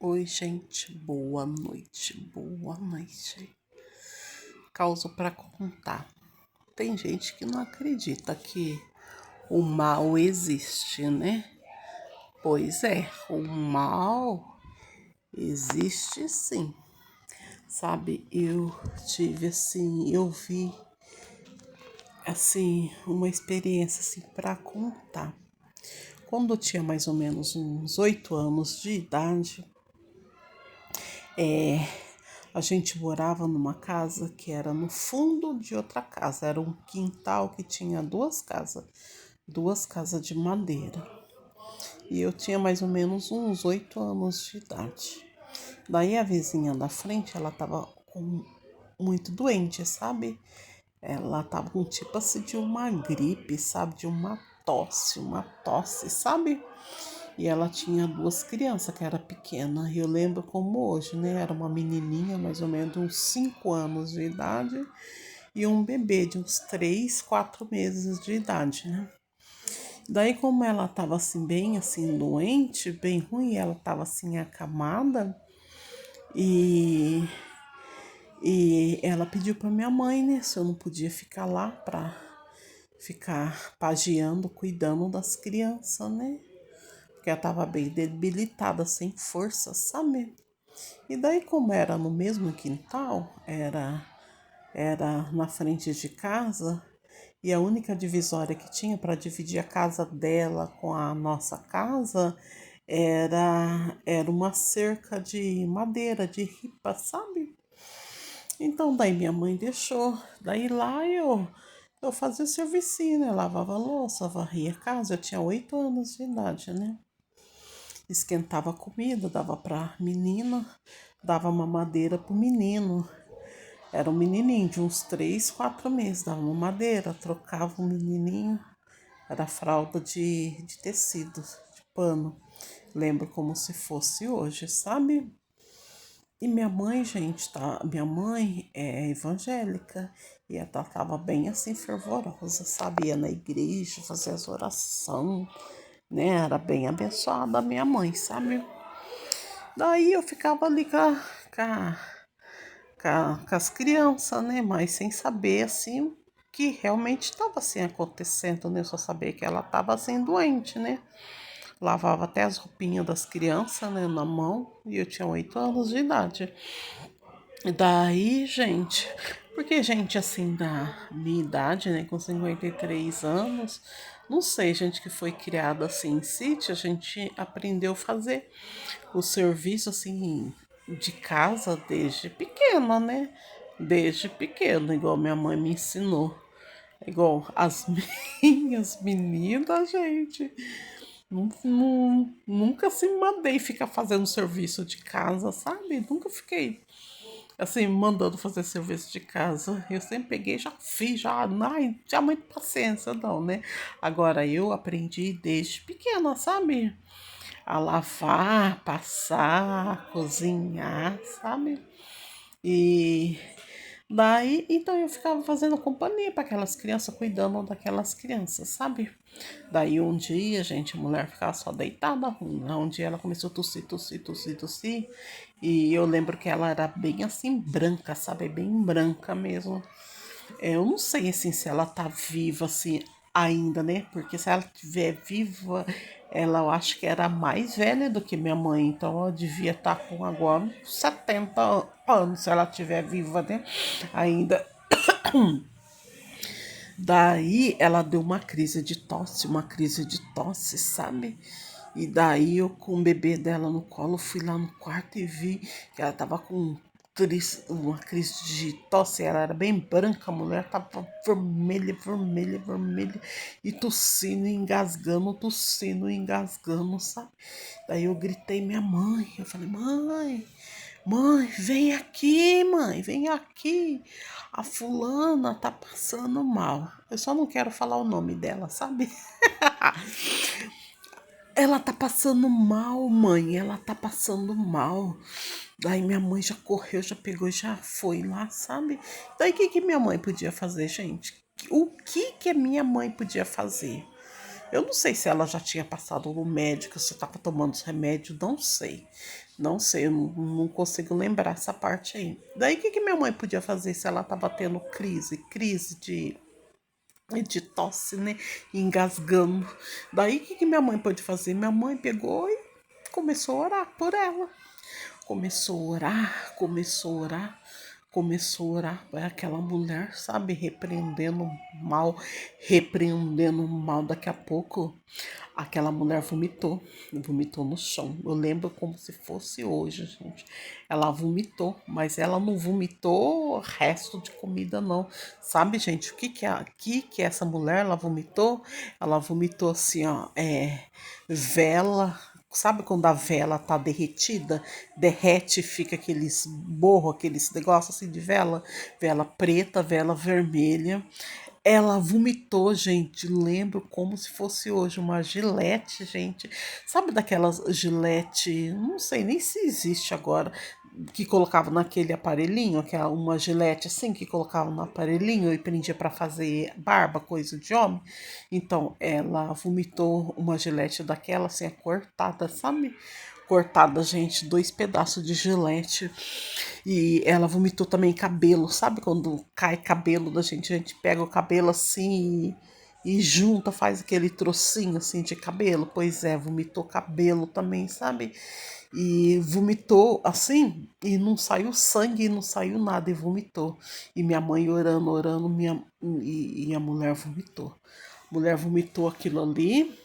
Oi, gente, boa noite, boa noite. Causa para contar. Tem gente que não acredita que o mal existe, né? Pois é, o mal existe sim. Sabe, eu vi uma experiência assim para contar. Quando eu tinha mais ou menos uns 8 anos de idade, É, a gente morava numa casa que era no fundo de outra casa. Era um quintal que tinha duas casas de madeira. E eu tinha mais ou menos uns 8 anos de idade. Daí a vizinha da frente, ela tava muito doente, sabe? Ela tava com tipo assim de uma gripe, sabe? De uma tosse, sabe? E ela tinha duas crianças que era pequena. E eu lembro como hoje, né? Era uma menininha, mais ou menos uns 5 anos de idade, e um bebê de uns 3, 4 meses de idade, né? Daí, como ela tava assim, bem assim, doente, bem ruim, ela tava assim, acamada, e, e ela pediu para minha mãe, né? Se eu não podia ficar lá para ficar pagiando, cuidando das crianças, né? Porque ela tava bem debilitada, sem força, sabe? E daí, como era no mesmo quintal, era na frente de casa, e a única divisória que tinha para dividir a casa dela com a nossa casa era uma cerca de madeira, de ripa, sabe? Então, daí minha mãe deixou. Daí lá eu fazia o servicinho, né? Lavava a louça, varria a casa. Eu tinha 8 anos de idade, né? Esquentava a comida, dava pra menina, dava mamadeira pro menino. Era um menininho de uns 3, 4 meses, dava mamadeira, trocava o menininho. Era fralda de tecido, de pano. Lembro como se fosse hoje, sabe? E minha mãe, gente, minha mãe é evangélica e ela tava bem assim fervorosa, sabe? Ia na igreja, fazia as orações, né? Era bem abençoada a minha mãe, sabe? Daí eu ficava ali com, com as crianças, né? Mas sem saber, assim, o que realmente estava assim acontecendo, né? Eu só sabia que ela estava assim doente, né? Lavava até as roupinhas das crianças, né? Na mão. E eu tinha 8 anos de idade. E daí, gente... Porque gente assim da minha idade, né? Com 53 anos... Não sei, gente que foi criada assim em sítio, a gente aprendeu a fazer o serviço assim de casa desde pequena, né? Desde pequena, igual minha mãe me ensinou. Igual as minhas meninas, gente. Nunca se mandei ficar fazendo serviço de casa, sabe? Nunca fiquei assim, mandando fazer serviço de casa. Eu sempre peguei, já fiz, já, ai, tinha muita paciência, não, né? Agora eu aprendi desde pequena, sabe? A lavar, passar, cozinhar, sabe? E daí, então eu ficava fazendo companhia para aquelas crianças, cuidando daquelas crianças, sabe? Daí um dia, gente, a mulher ficava só deitada. Um dia ela começou a tossir, tossir, tossir, tossir. E eu lembro que ela era bem assim, branca, sabe? Bem branca mesmo. Eu não sei assim se ela tá viva assim ainda, né? Porque se ela estiver viva, ela eu acho que era mais velha do que minha mãe, então ela devia estar com agora uns 70 anos se ela estiver viva, né? Ainda. Daí ela deu uma crise de tosse, sabe? E daí eu com o bebê dela no colo fui lá no quarto e vi que ela tava com uma crise de tosse, ela era bem branca, a mulher tava vermelha, vermelha, vermelha, e tossindo, engasgando, sabe? Daí eu gritei minha mãe, eu falei, mãe, vem aqui, mãe, vem aqui. A fulana tá passando mal. Eu só não quero falar o nome dela, sabe? Ela tá passando mal, mãe. Ela tá passando mal. Daí minha mãe já correu, já pegou, já foi lá, sabe? Daí o que minha mãe podia fazer, gente? O que a minha mãe podia fazer? Eu não sei se ela já tinha passado no médico, se estava tomando os remédios, não sei. Não sei, eu não consigo lembrar essa parte aí. Daí o que, que minha mãe podia fazer se ela estava tendo crise de tosse, né? Engasgando. Daí o que, que minha mãe pôde fazer? Minha mãe pegou e começou a orar por ela. Começou a orar, começou a orar, começou a orar. Vai aquela mulher, sabe, repreendendo mal. Daqui a pouco, aquela mulher vomitou no chão. Eu lembro como se fosse hoje, gente. Ela vomitou, mas ela não vomitou resto de comida, não. Sabe, gente, que essa mulher, ela vomitou? Ela vomitou assim, ó, vela. Sabe quando a vela tá derretida? Derrete, fica aqueles borro, aqueles negócios assim de vela. Vela preta, vela vermelha. Ela vomitou, gente. Lembro como se fosse hoje uma gilete, gente. Sabe daquelas gilete, não sei nem se existe agora, que colocava naquele aparelhinho, que é uma gilete assim, que colocava no aparelhinho e prendia para fazer barba, coisa de homem. Então, ela vomitou uma gilete daquela assim, cortada, sabe? Cortada, gente, 2 pedaços de gilete. E ela vomitou também cabelo, sabe quando cai cabelo da gente? A gente pega o cabelo assim e junta, faz aquele trocinho assim de cabelo. Pois é, vomitou cabelo também, sabe? E vomitou assim, e não saiu sangue, e não saiu nada, e vomitou. E minha mãe orando, orando, e a mulher vomitou. A mulher vomitou aquilo ali.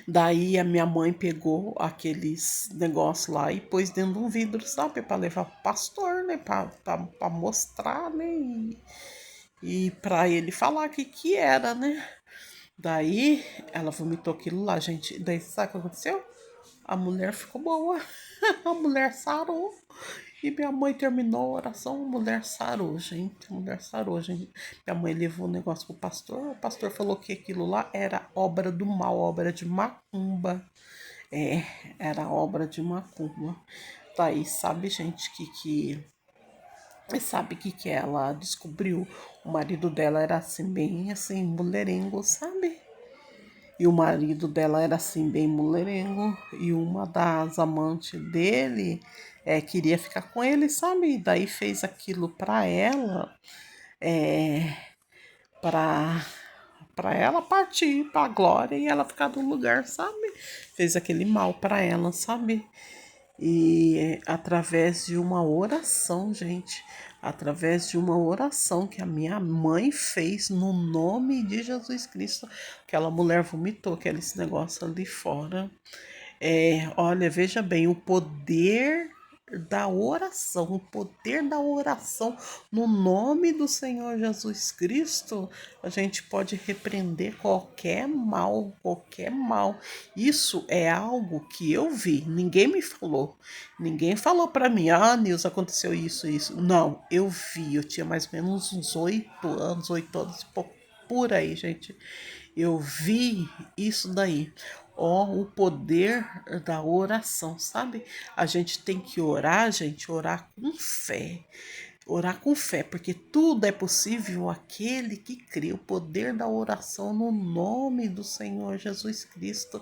Daí a minha mãe pegou aqueles negócios lá e pôs dentro de um vidro, sabe? Para levar pro pastor, né? Pra mostrar, né? E para ele falar o que que era, né? Daí ela vomitou aquilo lá, gente. Daí sabe o que aconteceu? A mulher ficou boa. A mulher sarou. E minha mãe terminou a oração, a mulher sarou, gente. A mulher sarou, gente. Minha mãe levou o negócio pro pastor. O pastor falou que aquilo lá era obra do mal, obra de macumba. É, era obra de macumba. Daí, sabe, gente, sabe que ela descobriu? O marido dela era assim, bem assim, mulherengo, sabe? E o marido dela era assim, bem mulherengo. E uma das amantes dele queria ficar com ele, sabe? E daí fez aquilo pra ela, é, pra, pra ela partir pra glória e ela ficar no lugar, sabe? Fez aquele mal pra ela, sabe? E através de uma oração, gente, através de uma oração que a minha mãe fez no nome de Jesus Cristo, aquela mulher vomitou aquele negócio ali fora. Olha, veja bem, o poder da oração no nome do Senhor Jesus Cristo, a gente pode repreender qualquer mal, qualquer mal. Isso é algo que eu vi, ninguém me falou. Ninguém falou para mim, Nilson, aconteceu isso, isso. Não, eu vi, eu tinha mais ou menos uns 8 anos, 8 anos, por aí, gente. Eu vi isso daí. Ó, o poder da oração, sabe? A gente tem que orar, gente, orar com fé. Orar com fé, porque tudo é possível aquele que crê. O poder da oração no nome do Senhor Jesus Cristo.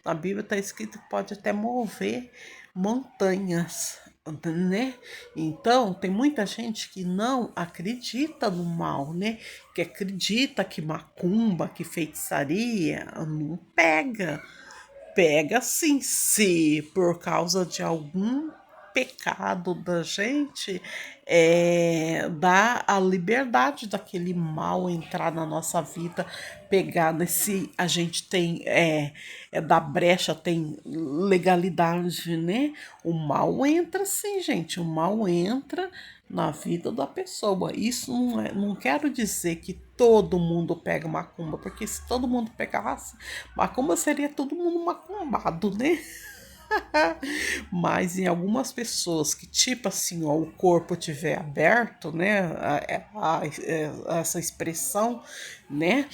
Na Bíblia está escrito que pode até mover montanhas, né? Então, tem muita gente que não acredita no mal, né? Que acredita que macumba, que feitiçaria não pega. Pega sim, se por causa de algum pecado da gente, dá a liberdade daquele mal entrar na nossa vida, pegar nesse, a gente tem, da brecha, tem legalidade, né? O mal entra sim, gente, o mal entra na vida da pessoa. Isso não quero dizer que todo mundo pega macumba, porque se todo mundo pegasse, macumba seria todo mundo macumbado, né? Mas em algumas pessoas que, tipo assim, ó, o corpo tiver aberto, né? Essa expressão, né?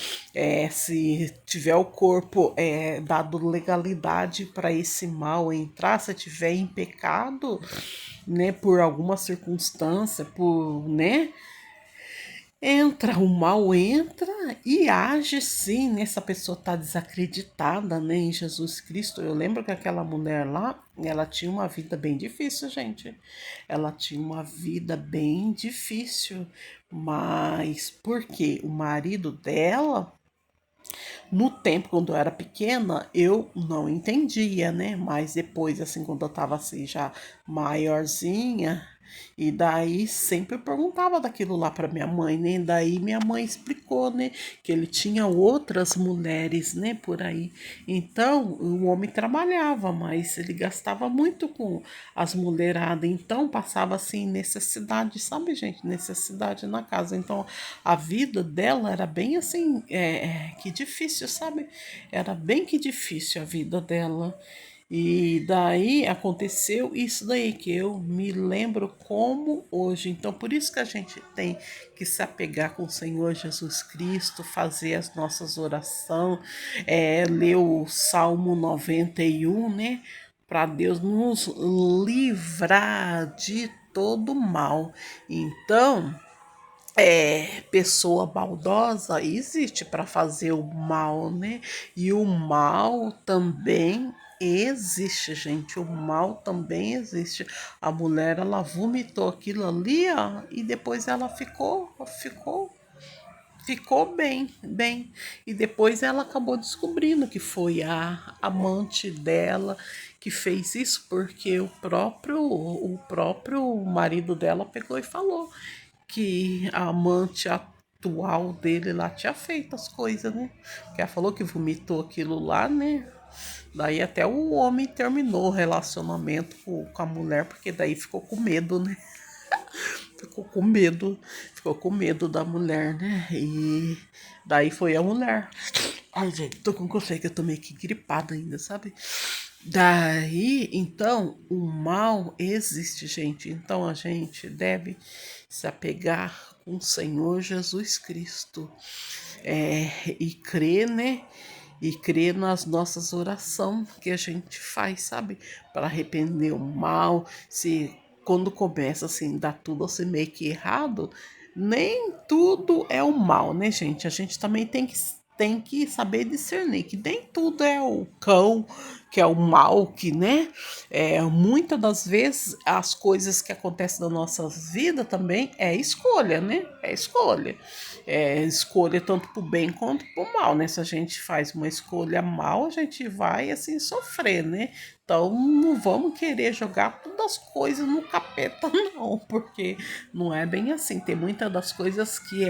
Se tiver o corpo dado legalidade para esse mal entrar, se tiver em pecado, né? Por alguma circunstância, né? Entra, o mal entra e age sim, né? Essa pessoa tá desacreditada, né, em Jesus Cristo. Eu lembro que aquela mulher lá, ela tinha uma vida bem difícil, gente. Ela tinha uma vida bem difícil, mas porque o marido dela no tempo, quando eu era pequena, eu não entendia, né? Mas depois, assim, quando eu tava assim já maiorzinha, e daí sempre perguntava daquilo lá para minha mãe, né? Daí minha mãe explicou, né? Que ele tinha outras mulheres, né? Por aí. Então, o homem trabalhava, mas ele gastava muito com as mulheradas. Então, passava assim necessidade, sabe, gente? Necessidade na casa. Então, a vida dela era bem assim, que difícil, sabe? Era bem que difícil a vida dela. E daí aconteceu isso daí que eu me lembro como hoje. Então, por isso que a gente tem que se apegar com o Senhor Jesus Cristo, fazer as nossas orações, ler o Salmo 91, né? Para Deus nos livrar de todo mal. Então, pessoa maldosa existe para fazer o mal, né? E o mal também existe, gente. O mal também existe. A mulher, ela vomitou aquilo ali, ó, e depois ela ficou bem, bem. E depois ela acabou descobrindo que foi a amante dela que fez isso, porque o próprio marido dela pegou e falou que a amante atual dele lá tinha feito as coisas, né? Que ela falou que vomitou aquilo lá, né? Daí até o homem terminou o relacionamento com a mulher, porque daí ficou com medo, né? Ficou com medo da mulher, né? E daí foi a mulher. Ai, gente, tô com coceira que eu tô meio que gripada ainda, sabe? Daí, então, o mal existe, gente. Então a gente deve se apegar com o Senhor Jesus Cristo. E crer, né? E crer nas nossas orações que a gente faz, sabe? Para arrepender o mal. Se quando começa assim, dá tudo assim meio que errado, nem tudo é o mal, né, gente? A gente também tem que saber discernir que nem tudo é o cão, que é o mal, que, né? Muitas das vezes as coisas que acontecem na nossa vida também é escolha, né? É escolha. É escolha tanto pro bem quanto pro mal, né? Se a gente faz uma escolha mal, a gente vai assim sofrer, né? Então não vamos querer jogar todas as coisas no capeta, não, porque não é bem assim. Tem muitas das coisas que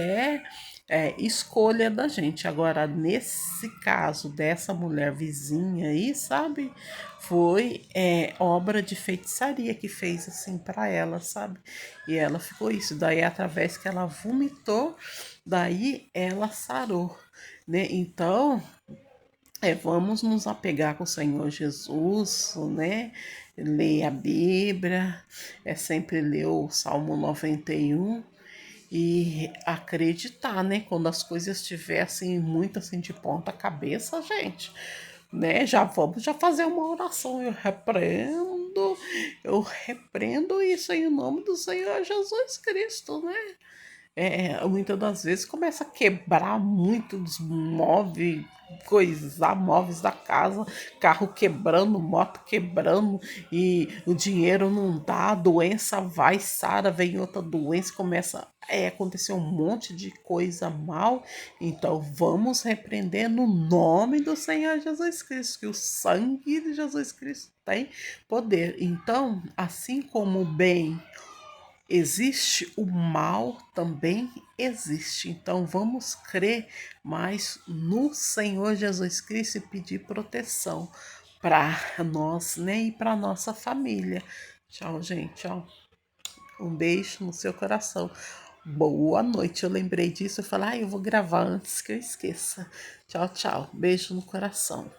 escolha da gente. Agora, nesse caso dessa mulher vizinha aí, sabe? Foi obra de feitiçaria que fez assim para ela, sabe? E ela ficou isso. Daí, através que ela vomitou, daí ela sarou, né? Então, vamos nos apegar com o Senhor Jesus, né? Ler a Bíblia, sempre ler o Salmo 91 e acreditar, né? Quando as coisas estivessem muito assim de ponta cabeça, gente, né? Já vamos já fazer uma oração. Eu repreendo isso em nome do Senhor Jesus Cristo, né? Muitas das vezes começa a quebrar muito dos móveis, coisar móveis da casa, carro quebrando, moto quebrando, e o dinheiro não dá, a doença vai, sara, vem outra doença, começa a acontecer um monte de coisa mal. Então vamos repreender no nome do Senhor Jesus Cristo, que o sangue de Jesus Cristo tem poder. Então, assim como o bem existe, o mal também existe. Então vamos crer mais no Senhor Jesus Cristo e pedir proteção para nós, né, e para nossa família. Tchau, gente. Tchau. Um beijo no seu coração. Boa noite. Eu lembrei disso. Eu falei, eu vou gravar antes que eu esqueça. Tchau, tchau. Beijo no coração.